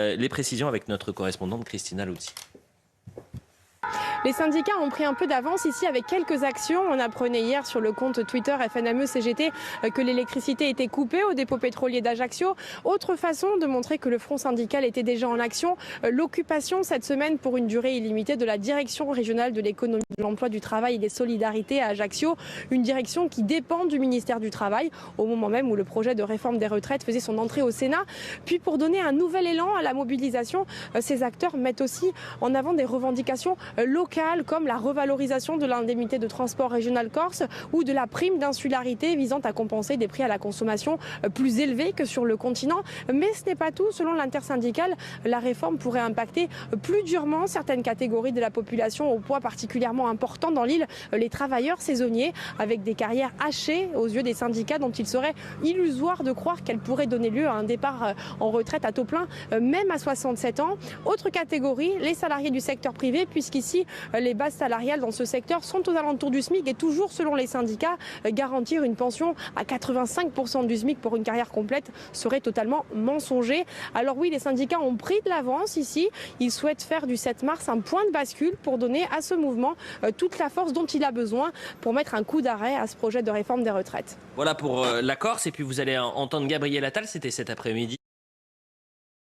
Les précisions avec notre correspondante Christina Luzzi. Les syndicats ont pris un peu d'avance ici avec quelques actions. On apprenait hier sur le compte Twitter FNME-CGT que l'électricité était coupée au dépôt pétrolier d'Ajaccio. Autre façon de montrer que le front syndical était déjà en action, l'occupation cette semaine pour une durée illimitée de la direction régionale de l'économie, de l'emploi, du travail et des solidarités à Ajaccio. Une direction qui dépend du ministère du Travail au moment même où le projet de réforme des retraites faisait son entrée au Sénat. Puis pour donner un nouvel élan à la mobilisation, ces acteurs mettent aussi en avant des revendications locales comme la revalorisation de l'indemnité de transport régional Corse ou de la prime d'insularité visant à compenser des prix à la consommation plus élevés que sur le continent. Mais ce n'est pas tout. Selon l'intersyndicale, la réforme pourrait impacter plus durement certaines catégories de la population au poids particulièrement important dans l'île, les travailleurs saisonniers, avec des carrières hachées aux yeux des syndicats dont il serait illusoire de croire qu'elles pourraient donner lieu à un départ en retraite à taux plein, même à 67 ans. Autre catégorie, les salariés du secteur privé, puisqu'ici, les bases salariales dans ce secteur sont aux alentours du SMIC et toujours selon les syndicats, garantir une pension à 85% du SMIC pour une carrière complète serait totalement mensonger. Alors oui, les syndicats ont pris de l'avance ici. Ils souhaitent faire du 7 mars un point de bascule pour donner à ce mouvement toute la force dont il a besoin pour mettre un coup d'arrêt à ce projet de réforme des retraites. Voilà pour la Corse. Et puis vous allez entendre Gabriel Attal, c'était cet après-midi.